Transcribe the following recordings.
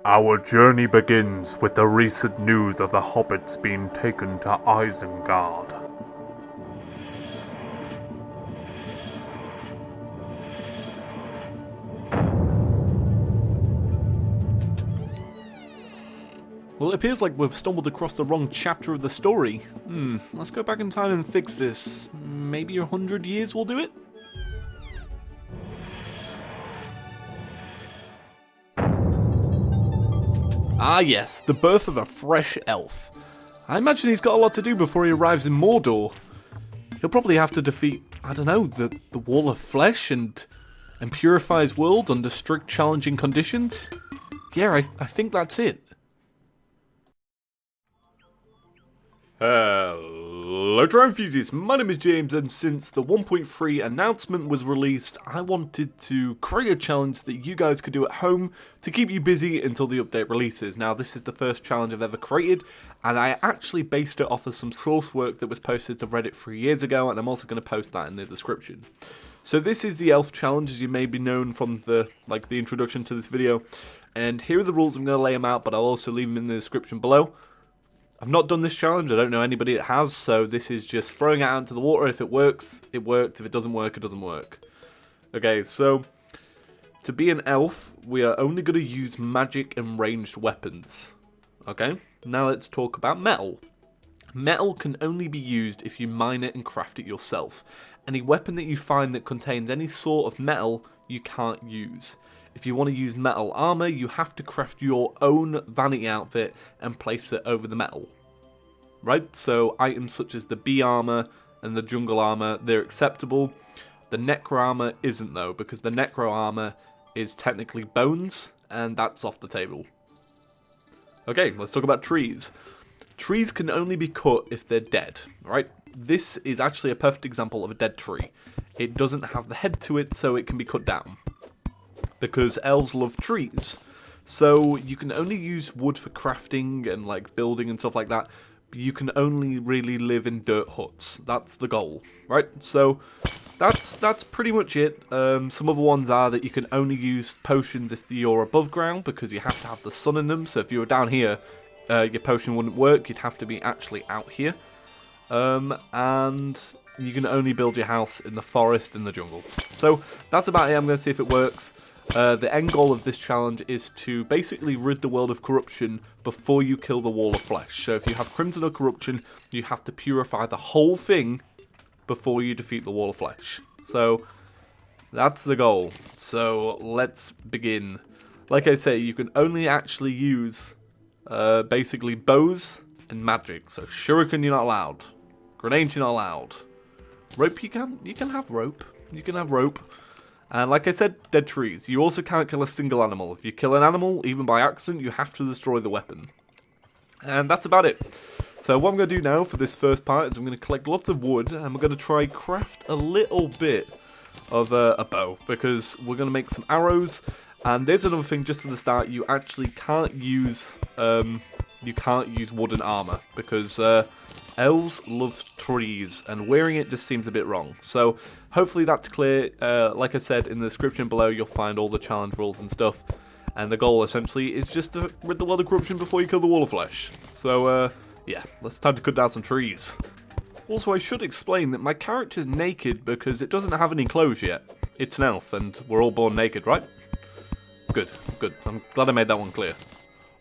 Our journey begins with the recent news of the hobbits being taken to Isengard. Well, it appears like we've stumbled across the wrong chapter of the story. Let's go back in time and fix this. Maybe 100 years will do it? Ah yes, the birth of a fresh elf. I imagine he's got a lot to do before he arrives in Mordor. He'll probably have to defeat, I don't know, the Wall of Flesh and purify his world under strict challenging conditions? Yeah, I think that's it. Hello Terraria enthusiasts, my name is James, and since the 1.3 announcement was released, I wanted to create a challenge that you guys could do at home to keep you busy until the update releases. Now this is the first challenge I've ever created, and I actually based it off of some source work that was posted to Reddit 3 years ago, and I'm also going to post that in the description. So this is the elf challenge, as you may be known from the introduction to this video, and here are the rules. I'm going to lay them out, but I'll also leave them in the description below. I've not done this challenge, I don't know anybody that has, so this is just throwing it out into the water. If it works, it worked. If it doesn't work, it doesn't work. Okay, so to be an elf, we are only going to use magic and ranged weapons. Okay, now let's talk about metal. Metal can only be used if you mine it and craft it yourself. Any weapon that you find that contains any sort of metal, you can't use. If you want to use metal armour, you have to craft your own vanity outfit and place it over the metal. Right? So items such as the bee armour and the jungle armour, they're acceptable. The necro armour isn't though, because the necro armour is technically bones, and that's off the table. Okay, let's talk about trees. Trees can only be cut if they're dead, right? This is actually a perfect example of a dead tree. It doesn't have the head to it, so it can be cut down. Because elves love trees, so you can only use wood for crafting and like building and stuff like that. But you can only really live in dirt huts. That's the goal, right? So that's pretty much it. Some other ones are that you can only use potions if you're above ground, because you have to have the sun in them. So if you were down here, your potion wouldn't work. You'd have to be actually out here. And you can only build your house in the forest in the jungle. So that's about it. I'm going to see if it works. The end goal of this challenge is to basically rid the world of corruption before you kill the Wall of Flesh. So if you have Crimson or Corruption, you have to purify the whole thing before you defeat the Wall of Flesh. So that's the goal. So let's begin. Like I say, you can only actually use basically bows and magic. So shuriken you're not allowed. Grenades you're not allowed. Rope you can have rope. You can have rope. And like I said, dead trees. You also can't kill a single animal. If you kill an animal, even by accident, you have to destroy the weapon. And that's about it. So what I'm going to do now for this first part is I'm going to collect lots of wood, and we're going to try craft a little bit of a bow, because we're going to make some arrows. And there's another thing just at the start: you actually can't use wooden armor, because elves love trees, and wearing it just seems a bit wrong. So hopefully that's clear. Like I said, in the description below you'll find all the challenge rules and stuff, and the goal essentially is just to rid the world of corruption before you kill the Wall of Flesh. So yeah, it's time to cut down some trees. Also, I should explain that my character's naked because it doesn't have any clothes yet. It's an elf, and we're all born naked, right? Good. I'm glad I made that one clear.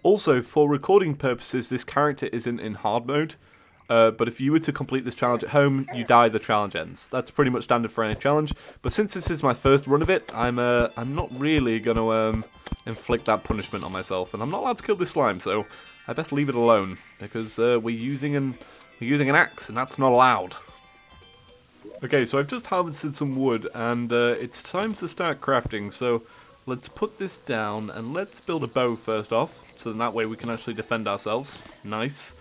Also, for recording purposes, this character isn't in hard mode. But if you were to complete this challenge at home, you die, the challenge ends. That's pretty much standard for any challenge. But since this is my first run of it, I'm not really going to inflict that punishment on myself. And I'm not allowed to kill this slime, so I best leave it alone. Because we're using an axe, and that's not allowed. Okay, so I've just harvested some wood, and it's time to start crafting. So let's put this down, and let's build a bow first off. So then that way we can actually defend ourselves. Nice.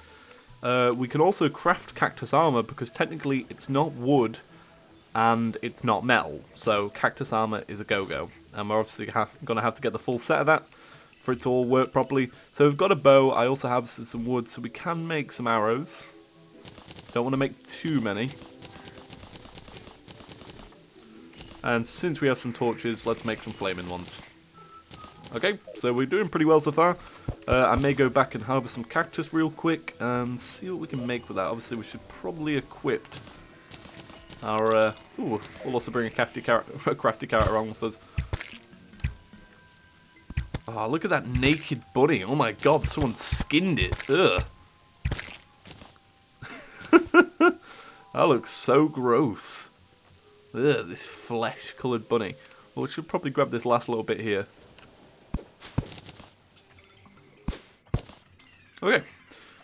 We can also craft cactus armor, because technically it's not wood and it's not metal, so cactus armor is a go-go, and we're obviously going to have to get the full set of that for it to all work properly. So we've got a bow. I also have some wood, so we can make some arrows. Don't want to make too many. And since we have some torches, let's make some flaming ones. Okay, so we're doing pretty well so far. I may go back and harvest some cactus real quick and see what we can make with that. Obviously, we should probably equip our... ooh, we'll also bring a crafty carrot around with us. Oh, look at that naked bunny. Oh my god, someone skinned it. Ugh. That looks so gross. Ugh, this flesh-coloured bunny. Well, we should probably grab this last little bit here. Okay.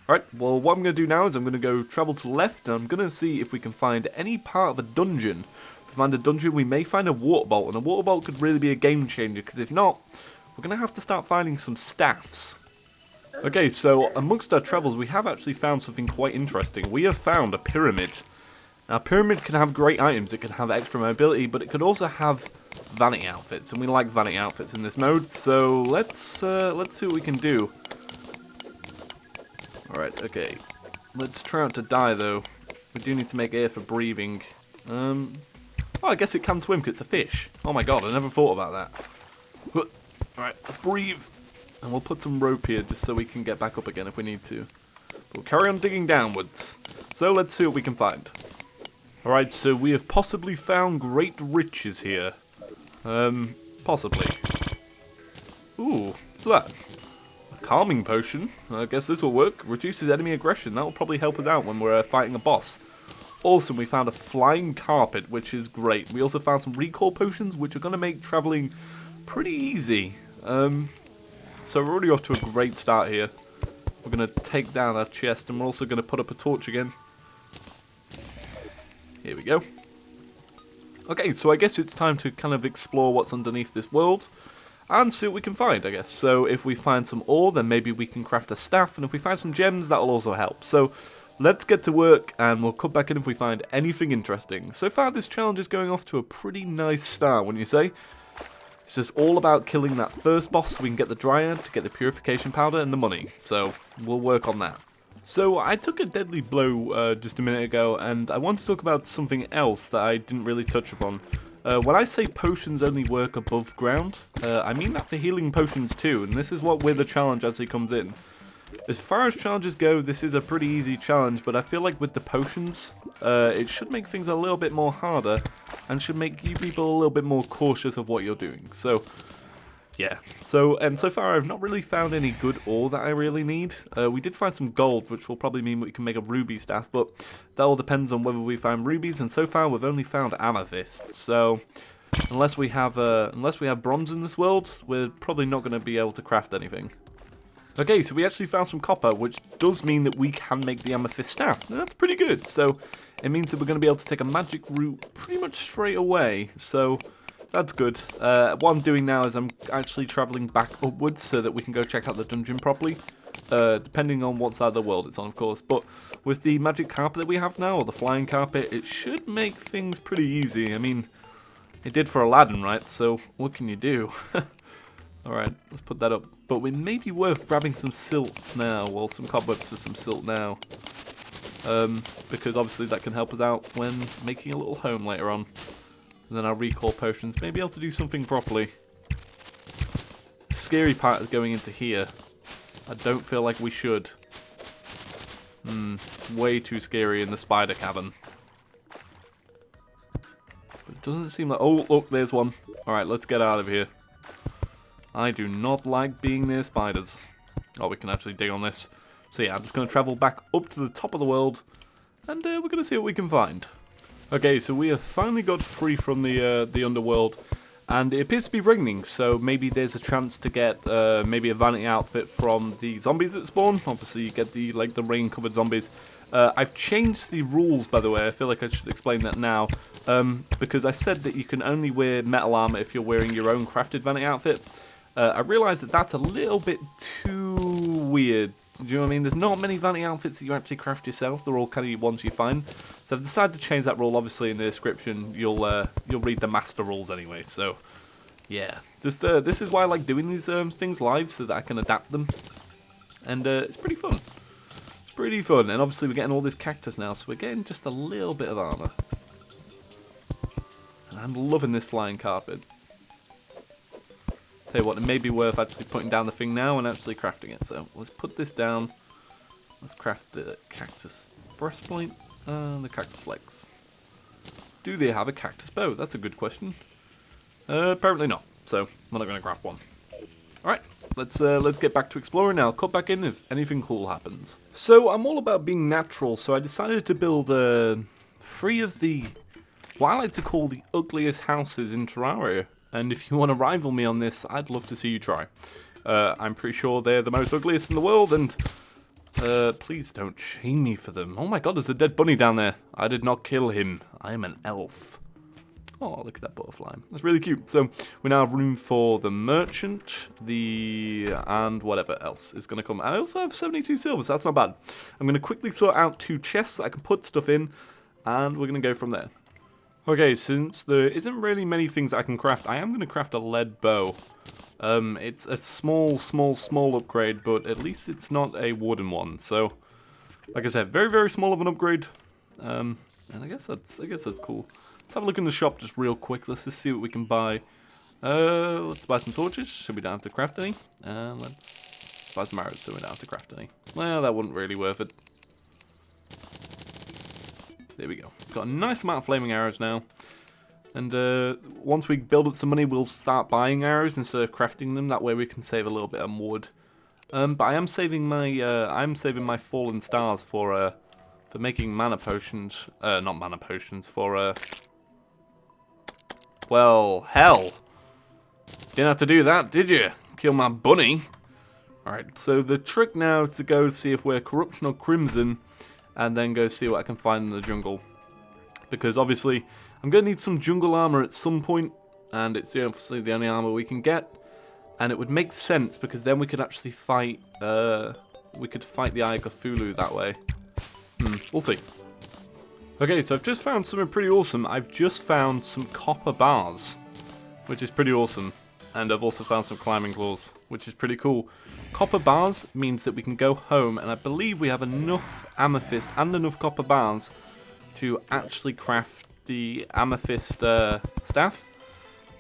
Alright, well, what I'm going to do now is I'm going to go travel to the left, and I'm going to see if we can find any part of a dungeon. If we find a dungeon, we may find a water bolt, and a water bolt could really be a game changer, because if not, we're going to have to start finding some staffs. Okay, so amongst our travels, we have actually found something quite interesting. We have found a pyramid. Now, a pyramid can have great items, it can have extra mobility, but it could also have vanity outfits, and we like vanity outfits in this mode, so let's see what we can do. Alright, okay. Let's try not to die, though. We do need to make air for breathing. Oh, I guess it can swim because it's a fish. Oh my god, I never thought about that. Alright, let's breathe. And we'll put some rope here just so we can get back up again if we need to. We'll carry on digging downwards. So let's see what we can find. Alright, so we have possibly found great riches here. Possibly. Ooh, what's that? Calming potion. I guess this will work. Reduces enemy aggression. That will probably help us out when we're fighting a boss. Awesome, we found a flying carpet, which is great. We also found some recall potions, which are going to make travelling pretty easy. So we're already off to a great start here. We're going to take down our chest, and we're also going to put up a torch again. Here we go. Okay, so I guess it's time to kind of explore what's underneath this world. And see what we can find, I guess. So if we find some ore, then maybe we can craft a staff. And if we find some gems, that will also help. So let's get to work, and we'll come back in if we find anything interesting. So far, this challenge is going off to a pretty nice start, wouldn't you say? It's just all about killing that first boss so we can get the dryad, to get the purification powder, and the money. So we'll work on that. So I took a deadly blow just a minute ago, and I want to talk about something else that I didn't really touch upon. When I say potions only work above ground, I mean that for healing potions too, and this is what with the challenge as it comes in. As far as challenges go, this is a pretty easy challenge, but I feel like with the potions, it should make things a little bit more harder, and should make you people a little bit more cautious of what you're doing. So, yeah. So far I've not really found any good ore that I really need. We did find some gold, which will probably mean we can make a ruby staff, but that all depends on whether we find rubies, and so far we've only found amethyst. So, unless we have bronze in this world, we're probably not going to be able to craft anything. Okay, so we actually found some copper, which does mean that we can make the amethyst staff. Now, that's pretty good. So it means that we're going to be able to take a magic route pretty much straight away. So that's good. What I'm doing now is I'm actually traveling back upwards so that we can go check out the dungeon properly. Depending on what side of the world it's on, of course. But with the magic carpet that we have now, or the flying carpet, it should make things pretty easy. I mean, it did for Aladdin, right? So what can you do? Alright, let's put that up. But it may be worth grabbing some silt now, well, some cobwebs for some silt now. Because obviously that can help us out when making a little home later on. And then our recall potions may be able to do something properly. Scary part is going into here. I don't feel like we should. Way too scary in the spider cavern. But it doesn't seem like... Oh, look, there's one. Alright, let's get out of here. I do not like being near spiders. Oh, we can actually dig on this. So yeah, I'm just going to travel back up to the top of the world, and we're going to see what we can find. Okay, so we have finally got free from the underworld, and it appears to be raining, so maybe there's a chance to get maybe a vanity outfit from the zombies that spawn. Obviously, you get the rain-covered zombies. I've changed the rules, by the way. I feel like I should explain that now, because I said that you can only wear metal armor if you're wearing your own crafted vanity outfit. I realise that that's a little bit too weird. Do you know what I mean? There's not many vanity outfits that you actually craft yourself. They're all kind of ones you find. So I've decided to change that rule. Obviously, in the description, you'll read the master rules anyway. So, yeah. Just this is why I like doing these things live, so that I can adapt them. And it's pretty fun. It's pretty fun. And obviously, we're getting all this cactus now, so we're getting just a little bit of armour. And I'm loving this flying carpet. Tell you what, it may be worth actually putting down the thing now and actually crafting it. So let's put this down. Let's craft the cactus breastplate and the cactus legs. Do they have a cactus bow? That's a good question. Apparently not. So we're not going to craft one. All right, let's get back to exploring now. Cut back in if anything cool happens. So I'm all about being natural. So I decided to build 3 of the what I like to call the ugliest houses in Terraria. And if you want to rival me on this, I'd love to see you try. I'm pretty sure they're the most ugliest in the world, and please don't shame me for them. Oh my god, there's a dead bunny down there. I did not kill him. I am an elf. Oh, look at that butterfly. That's really cute. So we now have room for the merchant, and whatever else is going to come. I also have 72 silver, so that's not bad. I'm going to quickly sort out 2 chests that I can put stuff in, and we're going to go from there. Okay, since there isn't really many things I can craft, I am going to craft a lead bow. It's a small upgrade, but at least it's not a wooden one. So, like I said, very small of an upgrade. And I guess that's cool. Let's have a look in the shop just real quick. Let's just see what we can buy. Let's buy some torches, so we don't have to craft any. And let's buy some arrows, so we don't have to craft any. Well, that wasn't really worth it. There we go. Got a nice amount of flaming arrows now. And once we build up some money, we'll start buying arrows instead of crafting them. That way we can save a little bit of wood. But I am saving my fallen stars for making mana potions. Not mana potions, for well, hell. Didn't have to do that, did you? Kill my bunny. Alright, so the trick now is to go see if we're corruption or crimson, and then go see what I can find in the jungle. Because obviously, I'm going to need some jungle armor at some point, and it's obviously the only armor we can get. And it would make sense, because then we could actually fight, the Eye of Cthulhu that way. We'll see. Okay, so I've just found something pretty awesome. I've just found some copper bars, which is pretty awesome. And I've also found some climbing claws, which is pretty cool. Copper bars means that we can go home, and I believe we have enough amethyst and enough copper bars to actually craft the amethyst staff.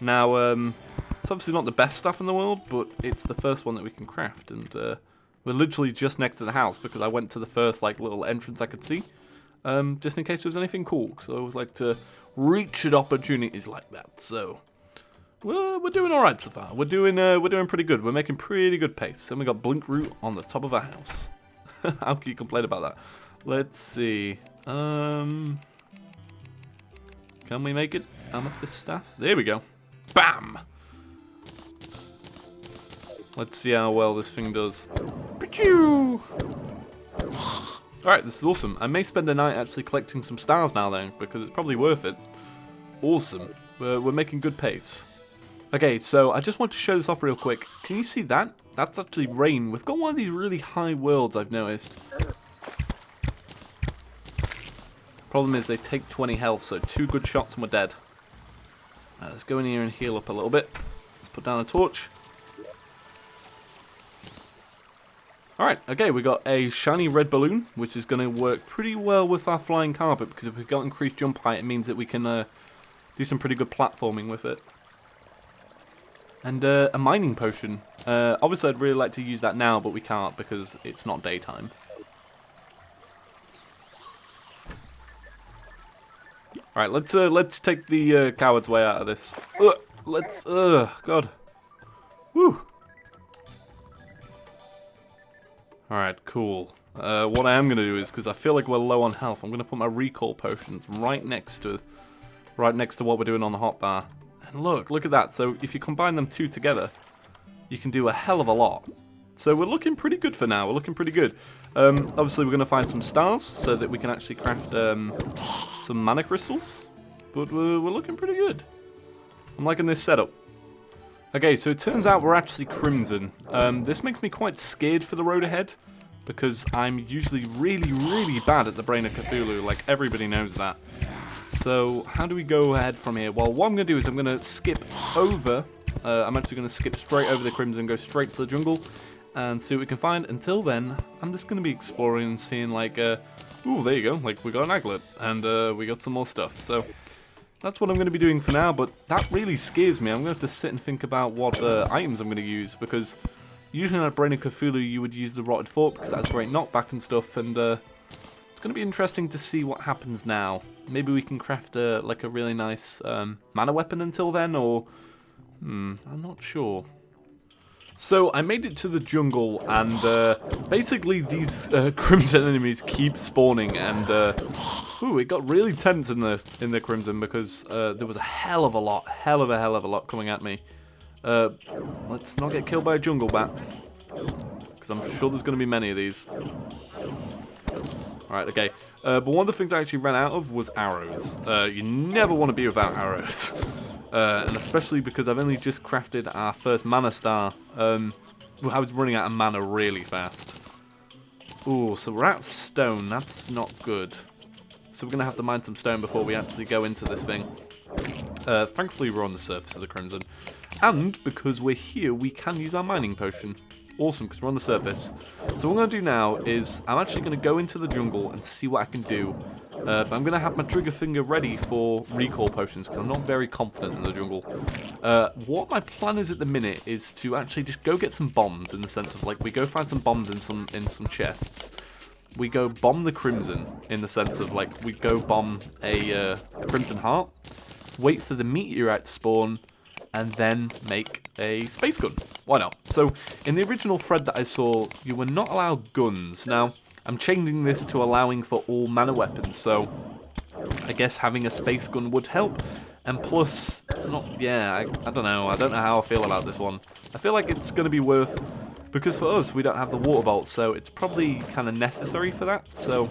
Now, it's obviously not the best stuff in the world, but it's the first one that we can craft, and we're literally just next to the house because I went to the first little entrance I could see, just in case there was anything cool. So I always like to reach at opportunities like that. So we're doing all right so far. We're doing pretty good. We're making pretty good pace. Then we got blink root on the top of our house. How can you complain about that? Let's see. Can we make it? Amethyst staff. There we go. Bam. Let's see how well this thing does. Alright, this is awesome. I may spend a night actually collecting some stars now then, because it's probably worth it. Awesome. We're making good pace. Okay, so I just want to show this off real quick. Can you see that? That's actually rain. We've got one of these really high worlds I've noticed. Problem is they take 20 health, so 2 good shots and we're dead. Let's go in here and heal up a little bit. Let's put down a torch. Alright, okay, we got a shiny red balloon, which is going to work pretty well with our flying carpet, because if we've got increased jump height, it means that we can do some pretty good platforming with it. And a mining potion. Obviously, I'd really like to use that now, but we can't because it's not daytime. Alright, let's take the coward's way out of this. God. Woo. Alright, cool. What I am going to do is, because I feel like we're low on health, I'm going to put my recall potions right next to what we're doing on the hotbar. And look at that. So if you combine them 2 together, you can do a hell of a lot. So we're looking pretty good for now. We're looking pretty good. Obviously, we're going to find some stars so that we can actually craft some mana crystals. But we're looking pretty good. I'm liking this setup. Okay, so it turns out we're actually crimson. This makes me quite scared for the road ahead, because I'm usually really bad at the Brain of Cthulhu. Like, everybody knows that. So how do we go ahead from here? Well, what I'm going to do is I'm going to skip over. I'm actually going to skip straight over the crimson, go straight to the jungle, and see what we can find. Until then, I'm just going to be exploring and seeing, like, ooh, there you go. Like, we got an aglet, and we got some more stuff. So that's what I'm going to be doing for now, but that really scares me. I'm going to have to sit and think about what items I'm going to use, because usually in a Brain of Cthulhu you would use the Rotted Fork, because that's great knockback and stuff, and it's going to be interesting to see what happens now. Maybe we can craft like a really nice mana weapon until then, or... I'm not sure. So I made it to the jungle, and basically these Crimson enemies keep spawning, and ooh, it got really tense in the Crimson because there was a hell of a lot coming at me. Let's not get killed by a jungle bat, because I'm sure there's going to be many of these. Alright, okay. But one of the things I actually ran out of was arrows. You never want to be without arrows. And especially because I've only just crafted our first mana star. I was running out of mana really fast. Ooh, so we're out of stone. That's not good. So we're going to have to mine some stone before we actually go into this thing. Thankfully we're on the surface of the Crimson. And because we're here, we can use our mining potion. Awesome, because we're on the surface. So what I'm going to do now is I'm actually going to go into the jungle and see what I can do. But I'm going to have my trigger finger ready for recall potions, because I'm not very confident in the jungle. What my plan is at the minute is to actually just go get some bombs, in the sense of, like, we go find some bombs in some chests. We go bomb the Crimson, in the sense of, like, we go bomb a Crimson Heart, wait for the meteorite to spawn, and then make a space gun. Why not? So, in the original thread that I saw, you were not allowed guns. Now, I'm changing this to allowing for all mana weapons, so I guess having a space gun would help. And plus, it's not, yeah, I don't know. I don't know how I feel about this one. I feel like it's going to be worth, because for us, we don't have the water bolt, so it's probably kind of necessary for that. So,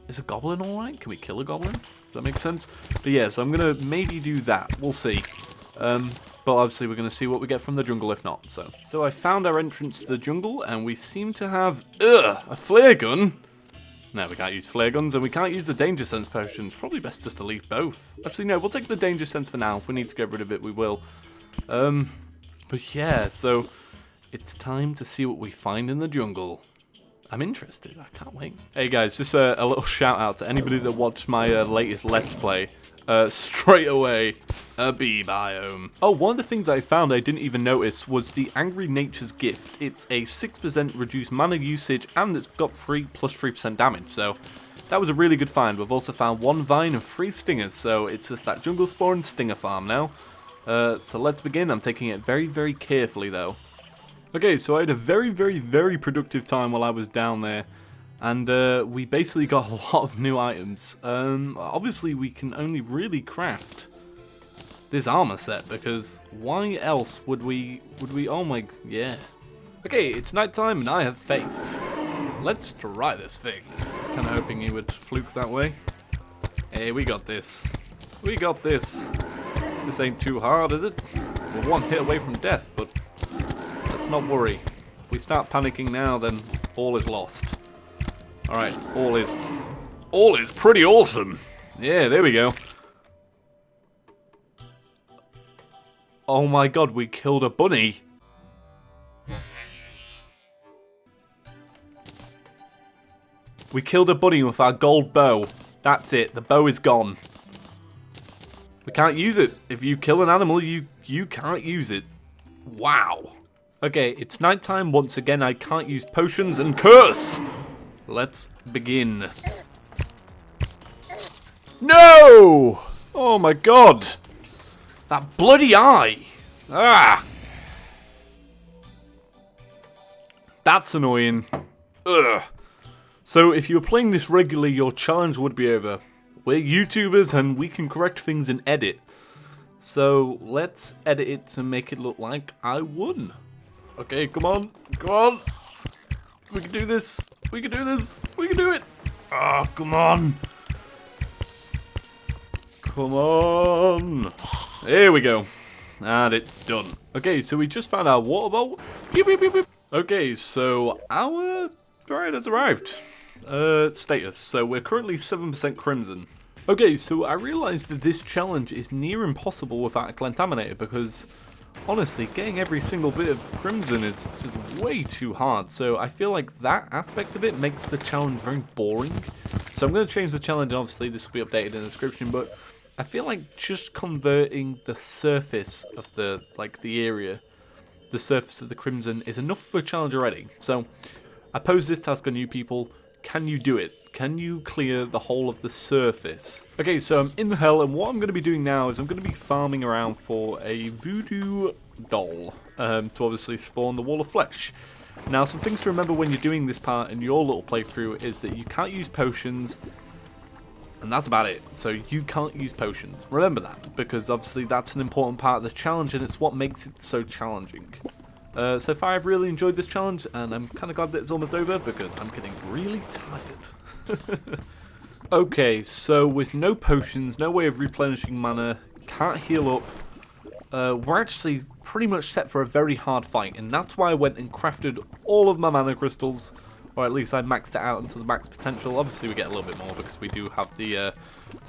is a goblin alright? Can we kill a goblin? Does that make sense? But yeah, so I'm going to maybe do that. We'll see. But obviously we're going to see what we get from the jungle if not. So I found our entrance to the jungle, and we seem to have, a flare gun. No, we can't use flare guns, and we can't use the danger sense potions. Probably best just to leave both. Actually, no, we'll take the danger sense for now. If we need to get rid of it, we will. But yeah, so it's time to see what we find in the jungle. I'm interested. I can't wait. Hey guys, just a little shout out to anybody that watched my latest Let's Play. Straight away, a bee biome. Oh, one of the things I found I didn't even notice was the Angry Nature's Gift. It's a 6% reduced mana usage, and it's got 3% damage, so that was a really good find. We've also found 1 vine and 3 stingers, so it's just that jungle spawn stinger farm now. So let's begin. I'm taking it very, very carefully though. Okay, so I had a very, very, very productive time while I was down there, and we basically got a lot of new items. Obviously, we can only really craft this armor set, because why else would we, oh my, yeah. Okay, it's nighttime and I have faith. Let's try this thing. Kind of hoping he would fluke that way. Hey, we got this. We got this. This ain't too hard, is it? We're 1 hit away from death, but let's not worry. If we start panicking now, then all is lost. Alright, all is pretty awesome. Yeah, there we go. Oh my god, we killed a bunny. We killed a bunny with our gold bow. That's it, the bow is gone. We can't use it. If you kill an animal, you can't use it. Wow. Okay, it's nighttime. Once again, I can't use potions and curse. Let's begin. No! Oh my god. That bloody eye. Ah. That's annoying. Ugh. So if you were playing this regularly, your challenge would be over. We're YouTubers and we can correct things in edit. So let's edit it to make it look like I won. Okay, come on. Come on. We can do this. We can do this. We can do it. Ah, come on. Come on. There we go. And it's done. Okay, so we just found our water bowl. Beep, beep, beep, beep. Okay, so our bride has arrived. Status. So we're currently 7% crimson. Okay, so I realized that this challenge is near impossible without a contaminator, because honestly, getting every single bit of crimson is just way too hard. So I feel like that aspect of it makes the challenge very boring. So I'm going to change the challenge, and obviously this will be updated in the description, but I feel like just converting the surface of the area, the surface of the Crimson, is enough for a challenge already. So I pose this task on you people. Can you do it? Can you clear the whole of the surface? Okay, so I'm in hell, and what I'm going to be doing now is I'm going to be farming around for a voodoo doll to obviously spawn the wall of flesh. Now, some things to remember when you're doing this part in your little playthrough is that you can't use potions, and that's about it. So you can't use potions. Remember that, because obviously that's an important part of the challenge, and it's what makes it so challenging. So far, I've really enjoyed this challenge, and I'm kind of glad that it's almost over, because I'm getting really tired. Okay, so with no potions, no way of replenishing mana, can't heal up, we're actually pretty much set for a very hard fight, and that's why I went and crafted all of my mana crystals, or at least I maxed it out until the max potential. Obviously we get a little bit more because we do have the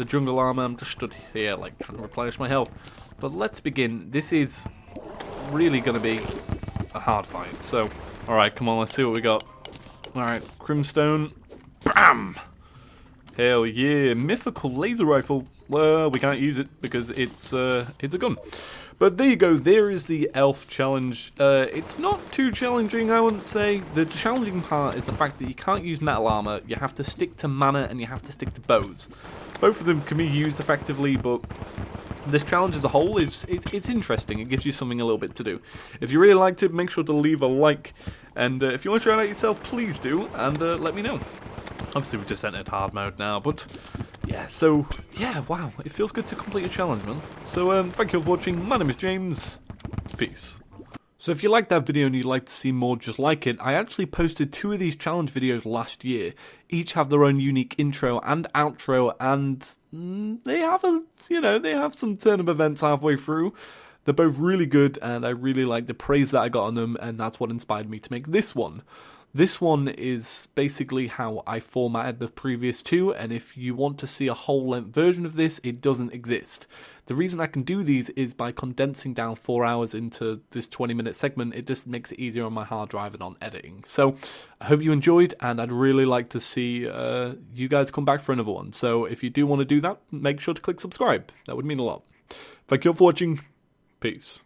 jungle armor. I'm just stood here like trying to replenish my health. But let's begin. This is really going to be a hard fight. So, alright, come on, let's see what we got. Alright, Crimstone. Bam! Hell yeah, mythical laser rifle. Well, we can't use it because it's a gun. But there you go, there is the elf challenge. It's not too challenging, I wouldn't say. The challenging part is the fact that you can't use metal armor, you have to stick to mana and you have to stick to bows. Both of them can be used effectively, but this challenge as a whole it's interesting. It gives you something a little bit to do. If you really liked it, make sure to leave a like. And if you want to try it out yourself, please do, and let me know. Obviously, we've just entered hard mode now, but yeah, so, yeah, wow, it feels good to complete a challenge, man. So, thank you all for watching. My name is James. Peace. So if you liked that video and you'd like to see more just like it, I actually posted 2 of these challenge videos last year. Each have their own unique intro and outro, and they have some turn-up events halfway through. They're both really good, and I really like the praise that I got on them, and that's what inspired me to make this one. This one is basically how I formatted the previous 2, and if you want to see a whole length version of this, it doesn't exist. The reason I can do these is by condensing down 4 hours into this 20-minute segment. It just makes it easier on my hard drive and on editing. So I hope you enjoyed, and I'd really like to see you guys come back for another one. So if you do want to do that, make sure to click subscribe. That would mean a lot. Thank you all for watching. Peace.